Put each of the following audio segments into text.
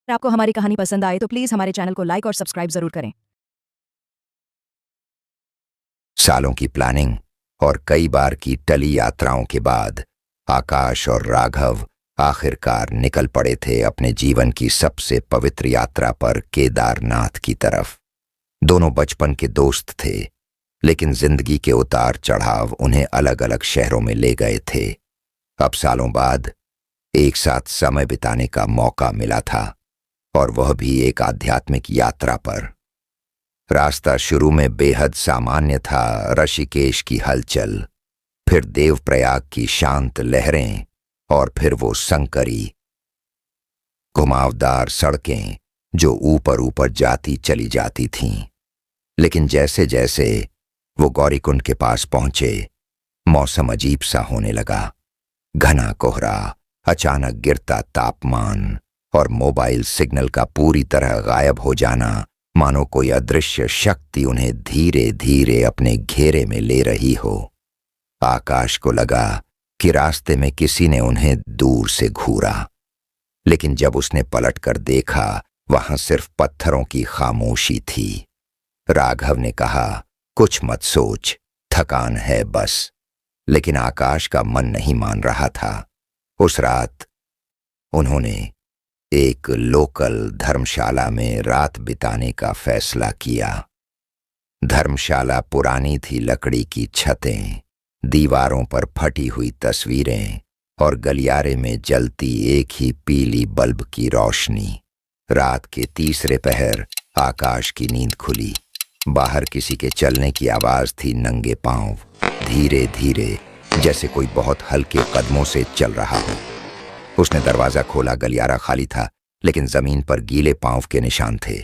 अगर आपको हमारी कहानी पसंद आए तो प्लीज हमारे चैनल को लाइक और सब्सक्राइब जरूर करें। सालों की प्लानिंग और कई बार की टली यात्राओं के बाद आकाश और राघव आखिरकार निकल पड़े थे अपने जीवन की सबसे पवित्र यात्रा पर, केदारनाथ की तरफ। दोनों बचपन के दोस्त थे, लेकिन जिंदगी के उतार चढ़ाव उन्हें अलग अलग शहरों में ले गए थे। अब सालों बाद एक साथ समय बिताने का मौका मिला था, और वह भी एक आध्यात्मिक यात्रा पर। रास्ता शुरू में बेहद सामान्य था, ऋषिकेश की हलचल, फिर देवप्रयाग की शांत लहरें, और फिर वो संकरी घुमावदार सड़कें जो ऊपर ऊपर जाती चली जाती थीं। लेकिन जैसे जैसे वो गौरीकुंड के पास पहुंचे, मौसम अजीब सा होने लगा। घना कोहरा, अचानक गिरता तापमान और मोबाइल सिग्नल का पूरी तरह गायब हो जाना, मानो कोई अदृश्य शक्ति उन्हें धीरे धीरे अपने घेरे में ले रही हो। आकाश को लगा कि रास्ते में किसी ने उन्हें दूर से घूरा, लेकिन जब उसने पलटकर देखा, वहां सिर्फ पत्थरों की खामोशी थी। राघव ने कहा, कुछ मत सोच, थकान है बस। लेकिन आकाश का मन नहीं मान रहा था। उस रात उन्होंने एक लोकल धर्मशाला में रात बिताने का फैसला किया। धर्मशाला पुरानी थी, लकड़ी की छतें, दीवारों पर फटी हुई तस्वीरें और गलियारे में जलती एक ही पीली बल्ब की रोशनी। रात के तीसरे पहर आकाश की नींद खुली। बाहर किसी के चलने की आवाज थी, नंगे पांव, धीरे धीरे, जैसे कोई बहुत हल्के कदमों से चल रहा हो। उसने दरवाजा खोला। गलियारा खाली था, लेकिन जमीन पर गीले पांव के निशान थे,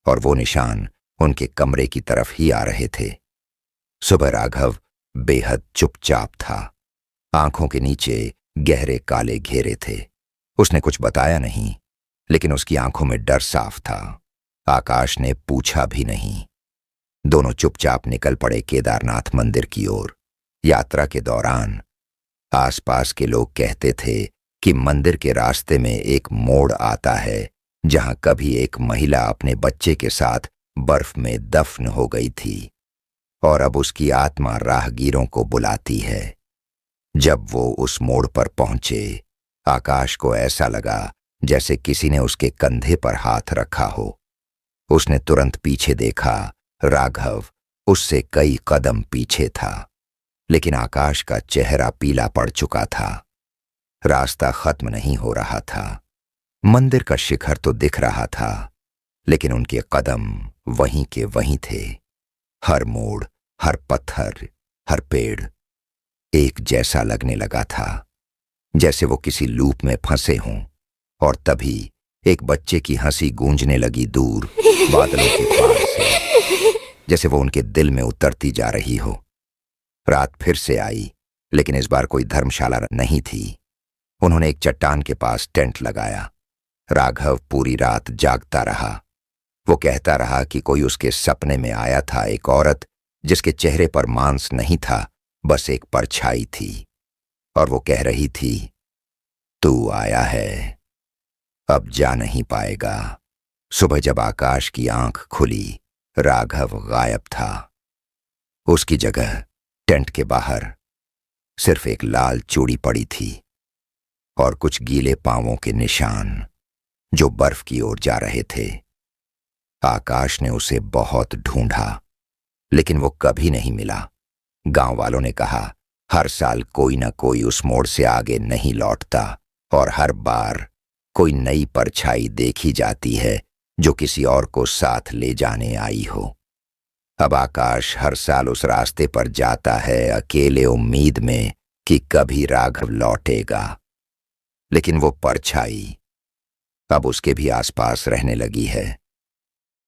और वो निशान उनके कमरे की तरफ ही आ रहे थे। सुबह राघव बेहद चुपचाप था। आंखों के नीचे गहरे काले घेरे थे। उसने कुछ बताया नहीं, लेकिन उसकी आंखों में डर साफ था। आकाश ने पूछा भी नहीं। दोनों चुपचाप निकल पड़े केदारनाथ मंदिर की ओर। यात्रा के दौरान आसपास के लोग कहते थे कि मंदिर के रास्ते में एक मोड़ आता है, जहां कभी एक महिला अपने बच्चे के साथ बर्फ में दफन हो गई थी, और अब उसकी आत्मा राहगीरों को बुलाती है। जब वो उस मोड़ पर पहुंचे, आकाश को ऐसा लगा जैसे किसी ने उसके कंधे पर हाथ रखा हो। उसने तुरंत पीछे देखा। राघव उससे कई कदम पीछे था, लेकिन आकाश का चेहरा पीला पड़ चुका था। रास्ता खत्म नहीं हो रहा था। मंदिर का शिखर तो दिख रहा था, लेकिन उनके कदम वहीं के वहीं थे। हर मोड़, हर पत्थर, हर पेड़ एक जैसा लगने लगा था, जैसे वो किसी लूप में फंसे हों। और तभी एक बच्चे की हंसी गूंजने लगी दूर बादलों के पार से, जैसे वो उनके दिल में उतरती जा रही हो। रात फिर से आई, लेकिन इस बार कोई धर्मशाला नहीं थी। उन्होंने एक चट्टान के पास टेंट लगाया। राघव पूरी रात जागता रहा। वो कहता रहा कि कोई उसके सपने में आया था, एक औरत जिसके चेहरे पर मांस नहीं था, बस एक परछाई थी, और वो कह रही थी, तू आया है, अब जा नहीं पाएगा। सुबह जब आकाश की आंख खुली, राघव गायब था। उसकी जगह टेंट के बाहर सिर्फ एक लाल चूड़ी पड़ी थी, और कुछ गीले पांवों के निशान जो बर्फ की ओर जा रहे थे। आकाश ने उसे बहुत ढूंढा, लेकिन वो कभी नहीं मिला। गांव वालों ने कहा, हर साल कोई ना कोई उस मोड़ से आगे नहीं लौटता, और हर बार कोई नई परछाई देखी जाती है जो किसी और को साथ ले जाने आई हो। अब आकाश हर साल उस रास्ते पर जाता है, अकेले, उम्मीद में कि कभी राघव लौटेगा। लेकिन वो परछाई अब उसके भी आसपास रहने लगी है,